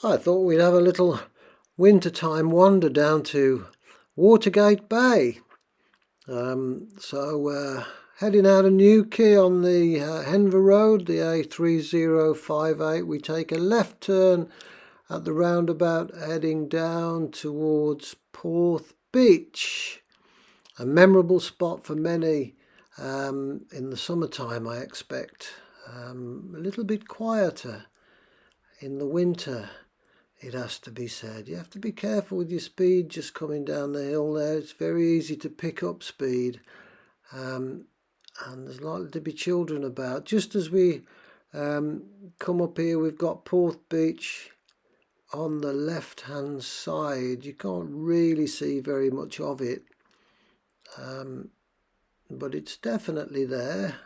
I thought we'd have a little wintertime wander down to Watergate Bay. Heading out of Newquay on the Henver Road, the A3058, we take a left turn at the roundabout heading down towards Porth Beach. A memorable spot for many in the summertime, I expect. A little bit quieter in the winter, it has to be said. You have to be careful with your speed just coming down the hill there. It's very easy to pick up speed, and there's likely to be children about. Just as we come up here, we've got Porth Beach on the left hand side. You can't really see very much of it, but it's definitely there.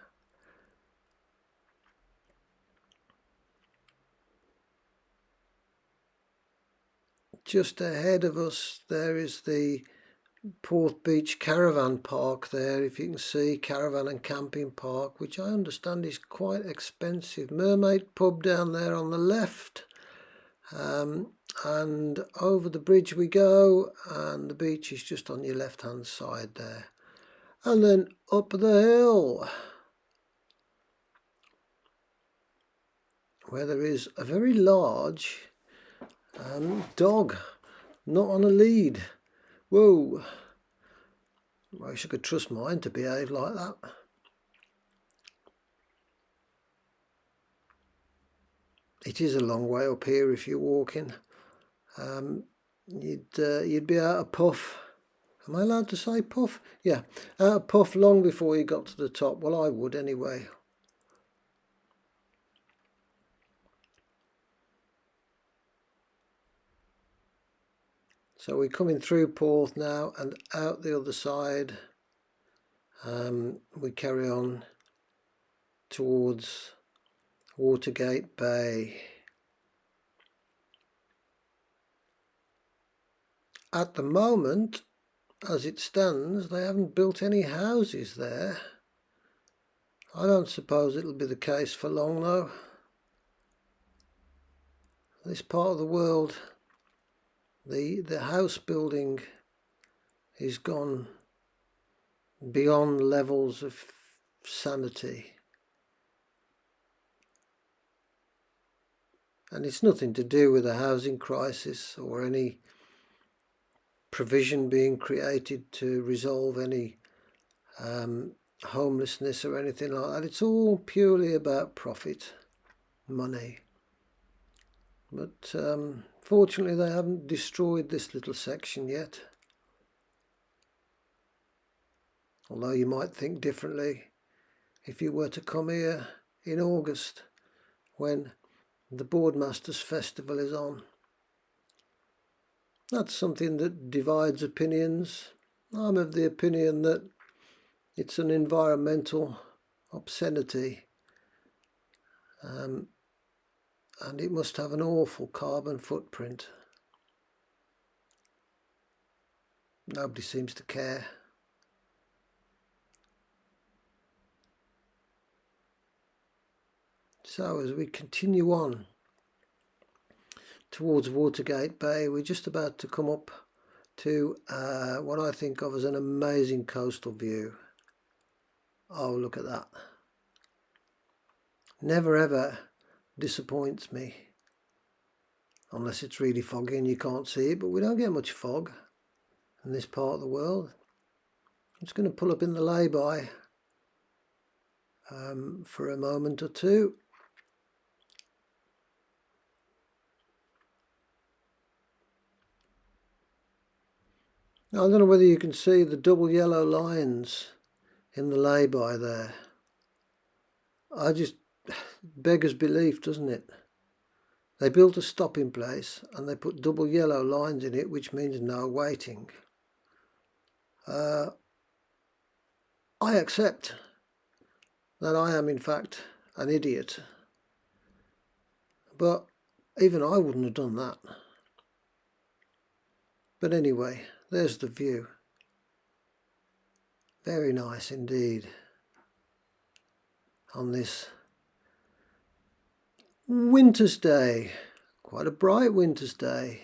Just ahead of us there is the Porth Beach Caravan Park there, if you can see, caravan and camping park, which I understand is quite expensive. Mermaid Pub down there on the left, and over the bridge we go, and the beach is just on your left hand side there. And then up the hill, where there is a very large dog, not on a lead. Whoa, I wish I could trust mine to behave like that. It is a long way up here if you're walking. You'd be out of puff. Am I allowed to say puff? Yeah, out of puff long before you got to the top. Well, I would anyway. So we're coming through Porth now and out the other side. We carry on towards Watergate Bay. At the moment, as it stands, they haven't built any houses there. I don't suppose it'll be the case for long though. This part of the world, the house building is gone beyond levels of sanity. And it's nothing to do with the housing crisis or any provision being created to resolve any homelessness or anything like that. It's all purely about profit, money. But fortunately they haven't destroyed this little section yet. Although you might think differently if you were to come here in August when the Boardmasters Festival is on. That's something that divides opinions. I'm of the opinion that it's an environmental obscenity, and it must have an awful carbon footprint. Nobody seems to care. So as we continue on towards Watergate Bay, we're just about to come up to what I think of as an amazing coastal view. Oh, look at that. Never ever disappoints me, unless it's really foggy and you can't see it, but we don't get much fog in this part of the world. I'm just going to pull up in the lay-by for a moment or two. Now, I don't know whether you can see the double yellow lines in the lay-by there. I just beggars belief, doesn't it? They built a stopping place and they put double yellow lines in it, which means no waiting. I accept that I am in fact an idiot, but even I wouldn't have done that. But anyway, there's the view. Very nice indeed on this winter's day, quite Quite a bright winter's day.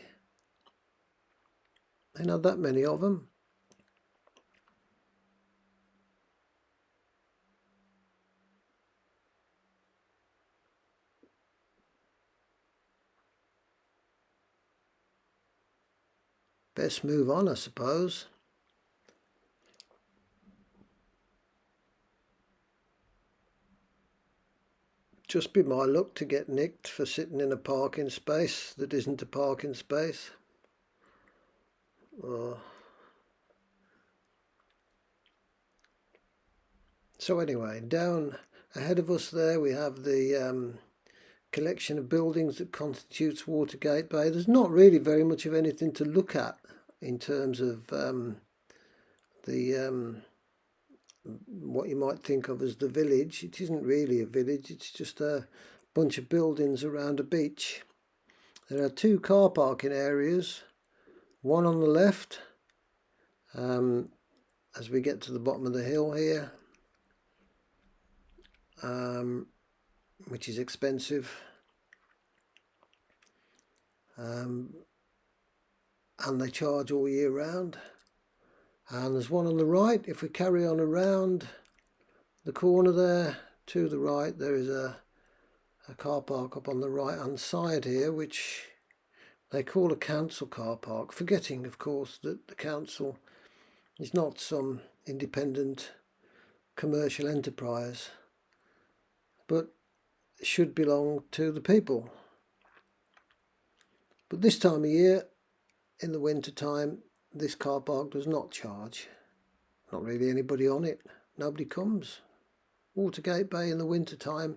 Ain't had that many of them. Best move on, I suppose. Just be my luck to get nicked for sitting in a parking space that isn't a parking space. So anyway, down ahead of us there we have the collection of buildings that constitutes Watergate Bay. There's not really very much of anything to look at in terms of what you might think of as the village. It isn't really a village, it's just a bunch of buildings around a beach. There are two car parking areas, one on the left as we get to the bottom of the hill here, which is expensive, and they charge all year round. And there's one on the right. If we carry on around the corner there to the right, there is a car park up on the right hand side here, which they call a council car park, forgetting of course that the council is not some independent commercial enterprise, but should belong to the people. But this time of year, in the winter time, this car park does not charge. Not really anybody on it. Nobody comes. Watergate Bay in the winter time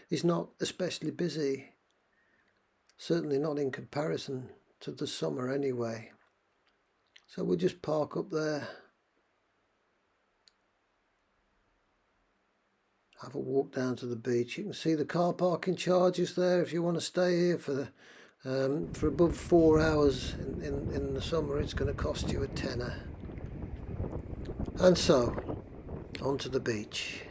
is not especially busy. Certainly not in comparison to the summer anyway. So we'll just park up there. Have a walk down to the beach. You can see the car parking charges there if you want to stay here for above 4 hours in the summer. It's going to cost you a tenner. And so, onto the beach.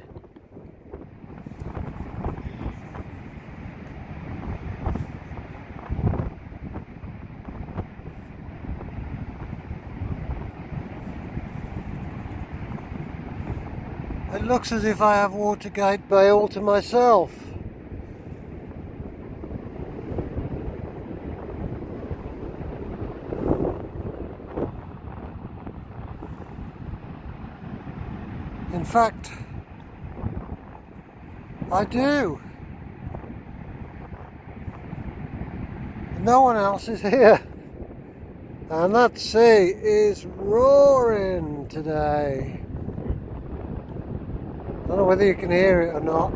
It looks as if I have Watergate Bay all to myself. In fact, I do. No one else is here. And that sea is roaring today. I don't know whether you can hear it or not.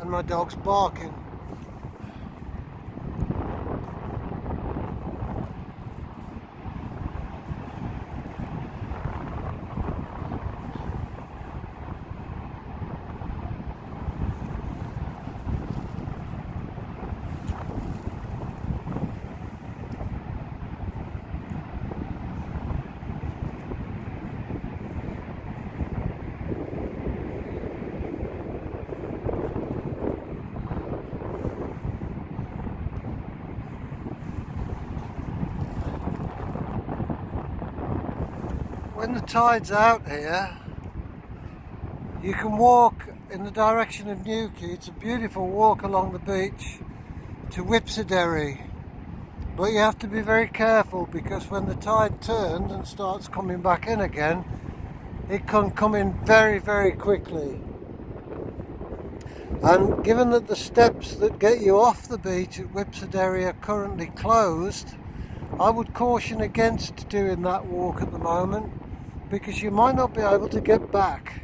And my dog's barking. When the tide's out here, you can walk in the direction of Newquay. It's a beautiful walk along the beach to Whipsodary, but you have to be very careful because when the tide turns and starts coming back in again, it can come in very, very quickly. And given that the steps that get you off the beach at Whipsodary are currently closed, I would caution against doing that walk at the moment, because you might not be able to get back.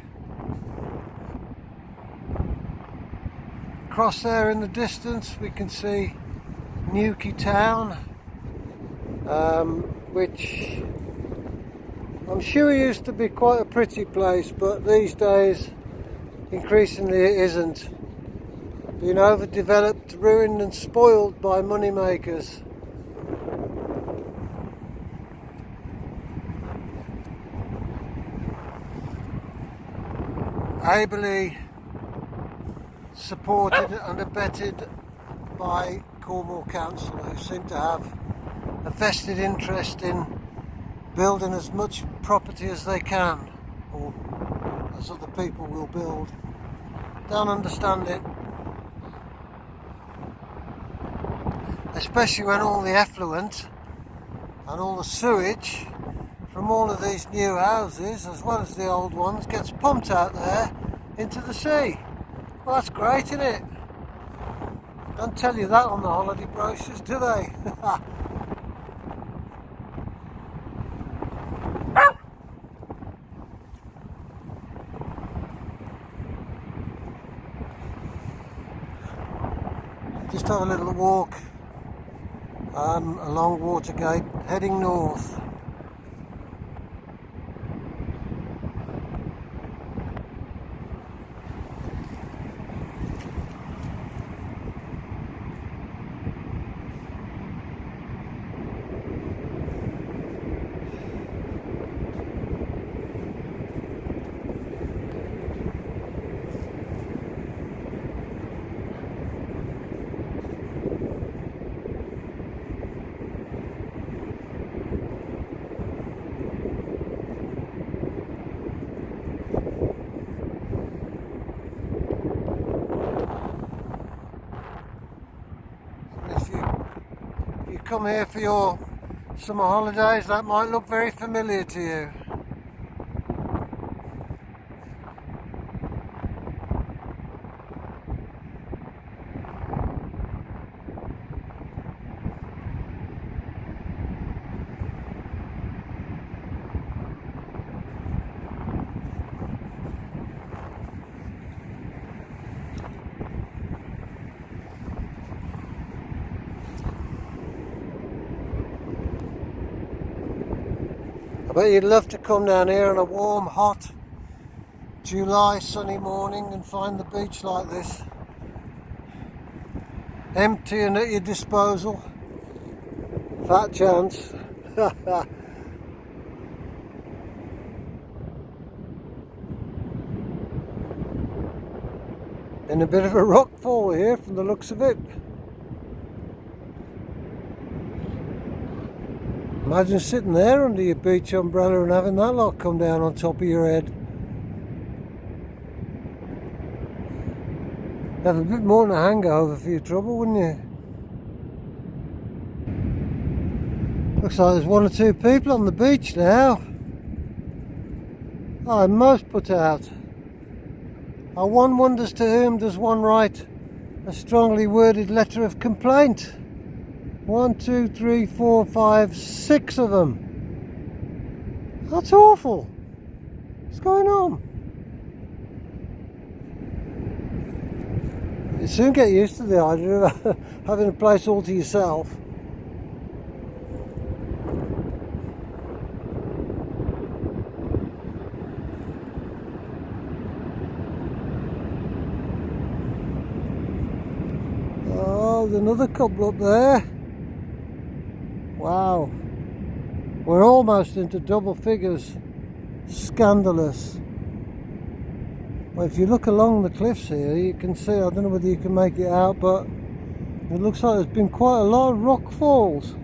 Across there in the distance we can see Newquay town, which I'm sure used to be quite a pretty place, but these days increasingly it isn't. Being overdeveloped, ruined and spoiled by money makers. ably supported and abetted by Cornwall Council, who seem to have a vested interest in building as much property as they can, or as other people will build. Don't understand it. Especially when all the effluent and all the sewage from all of these new houses, as well as the old ones, gets pumped out there into the sea. Well, that's great, isn't it? Don't tell you that on the holiday brochures, do they? Just have a little walk along Watergate, heading north. If you come here for your summer holidays, that might look very familiar to you. I bet you'd love to come down here on a warm, hot July sunny morning and find the beach like this, empty and at your disposal. Fat chance. In a bit of a rock fall here from the looks of it. Imagine sitting there under your beach umbrella and having that lot come down on top of your head. Have a bit more than a hangover for your trouble, wouldn't you? Looks like there's one or two people on the beach now. I'm most put out. One wonders to whom does one write a strongly worded letter of complaint. 1, 2, 3, 4, 5, 6 of them. That's awful. What's going on? You soon get used to the idea of having a place all to yourself. Oh, there's another couple up there. Wow, we're almost into double figures. Scandalous. Well, if you look along the cliffs here, you can see, I don't know whether you can make it out, but it looks like there's been quite a lot of rock falls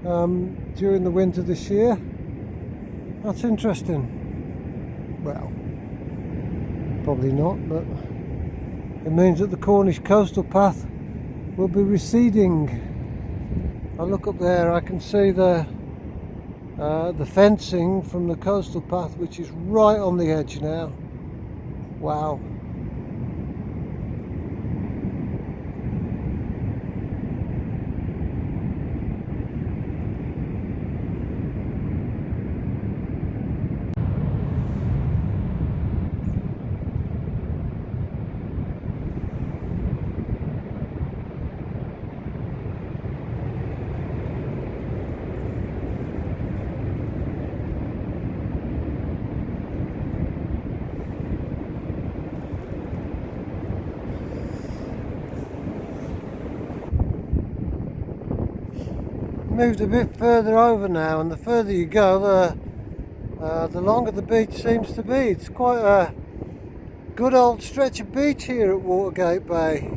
during the winter this year. That's interesting. Well, probably not, but it means that the Cornish coastal path will be receding. I look up there, I can see the fencing from the coastal path, which is right on the edge now. Wow. Moved a bit further over now, and the further you go, the longer the beach seems to be. It's quite Good old stretch of beach here at Watergate Bay.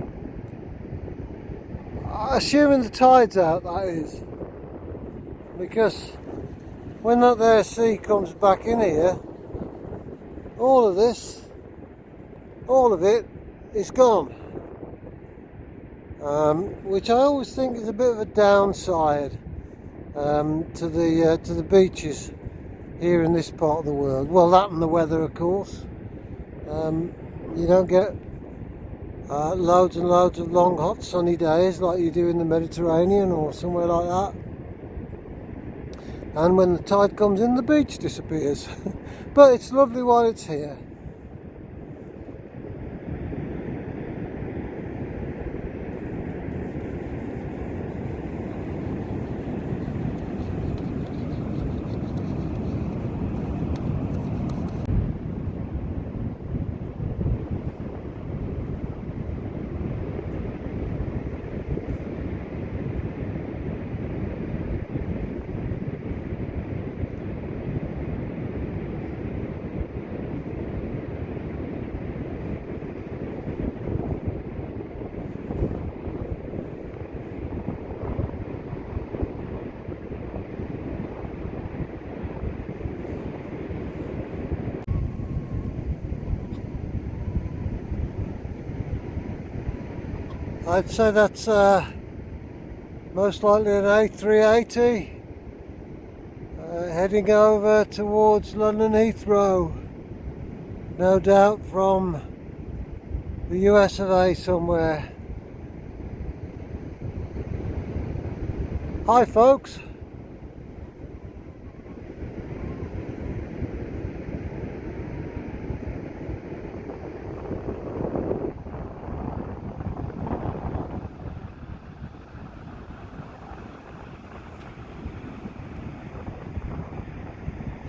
Assuming the tide's out, that is. Because when that there sea comes back in here, all of it is gone. Which I always think is a bit of a downside to the beaches here in this part of the world. Well, that and the weather, of course. You don't get loads and loads of long, hot, sunny days like you do in the Mediterranean or somewhere like that. And when the tide comes in, the beach disappears. But it's lovely while it's here. I'd say that's most likely an A380 heading over towards London Heathrow, no doubt from the US of A somewhere. Hi folks.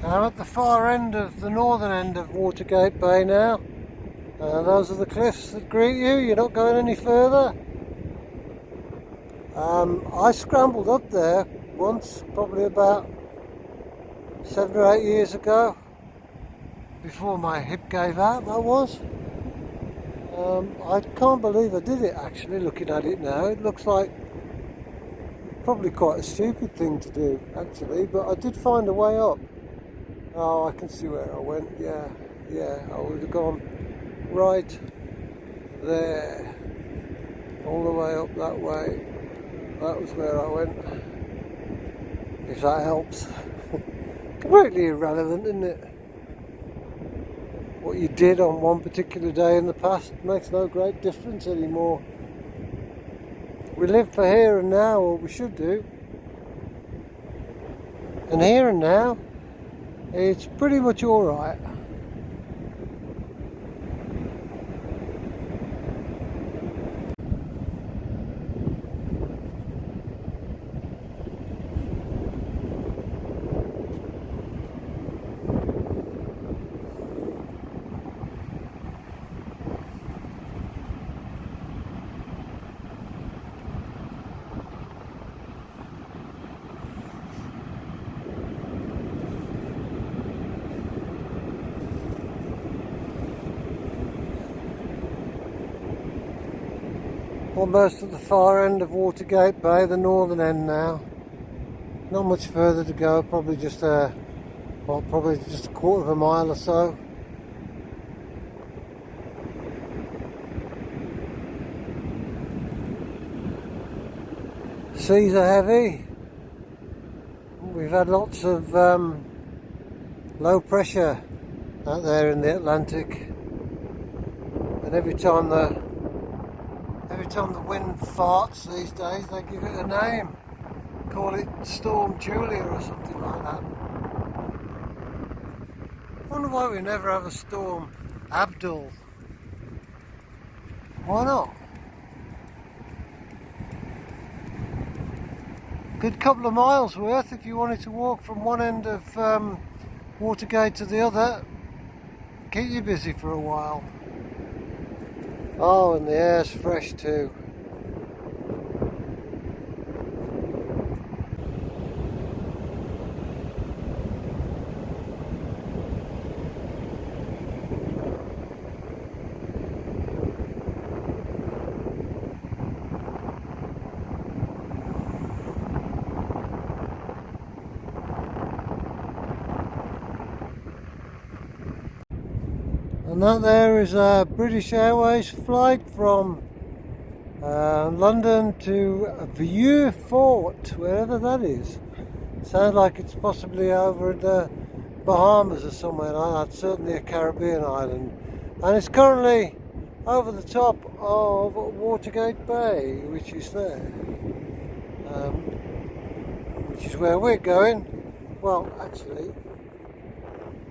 I'm at the far end of the northern end of Watergate Bay now. Those are the cliffs that greet you. You're not going any further. I scrambled up there once, probably about 7 or 8 years ago, before my hip gave out, that was. I can't believe I did it actually, looking at it now. It looks like probably quite a stupid thing to do actually, but I did find a way up. Oh, I can see where I went. Yeah, I would have gone right there, all the way up that way. That was where I went, if that helps. Completely irrelevant, isn't it? What you did on one particular day in the past makes no great difference anymore. We live for here and now, or we should do. And here and now, it's pretty much alright. Almost at the far end of Watergate Bay, the northern end now. Not much further to go, probably just a quarter of a mile or so. Seas are heavy. We've had lots of low pressure out there in the Atlantic, and every time the wind farts these days, they give it a name. Call it Storm Julia or something like that. I wonder why we never have a Storm Abdul. Why not? Good couple of miles worth if you wanted to walk from one end of Watergate to the other. Keep you busy for a while. Oh, and the air's fresh too. And that there is a British Airways flight from London to Vieux Fort, wherever that is. Sounds like it's possibly over in the Bahamas or somewhere like that, certainly a Caribbean island. And it's currently over the top of Watergate Bay, which is there, which is where we're going. Well, actually,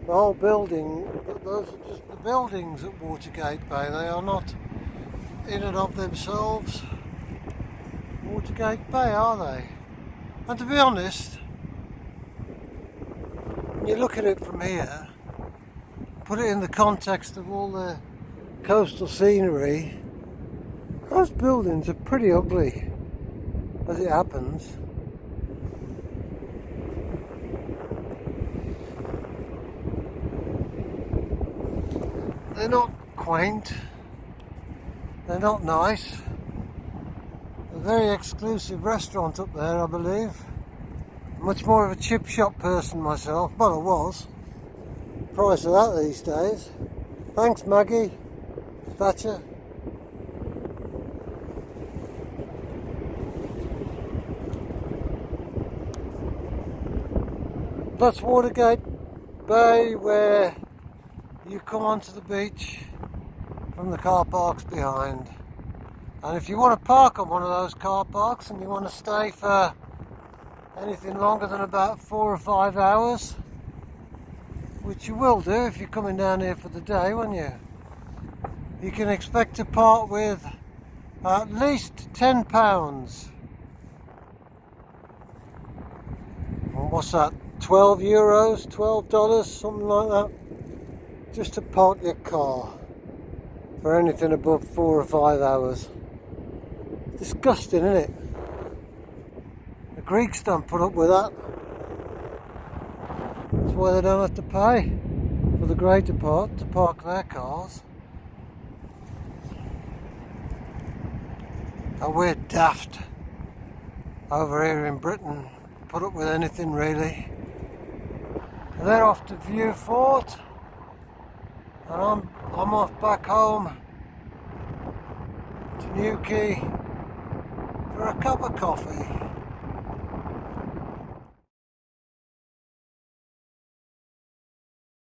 the whole building, those are just the buildings at Watergate Bay. They are not in and of themselves Watergate Bay, are they? And to be honest, when you look at it from here, put it in the context of all the coastal scenery, those buildings are pretty ugly, as it happens. They're not quaint, they're not nice. A very exclusive restaurant up there, I believe. Much more of a chip shop person myself. Well, I was. Price of that these days. Thanks, Maggie Thatcher. That's Watergate Bay, where you come onto the beach from the car parks behind. And if you want to park on one of those car parks and you want to stay for anything longer than about 4 or 5 hours, which you will do if you're coming down here for the day, won't you? You can expect to part with at least £10. And what's that? €12, $12, something like that, just to park your car for anything above 4 or 5 hours. Disgusting, isn't it? The Greeks don't put up with that. That's why they don't have to pay for the greater part to park their cars. And we're daft over here in Britain, put up with anything really. And they're off to Vieux Fort, and I'm off back home to Newquay for a cup of coffee.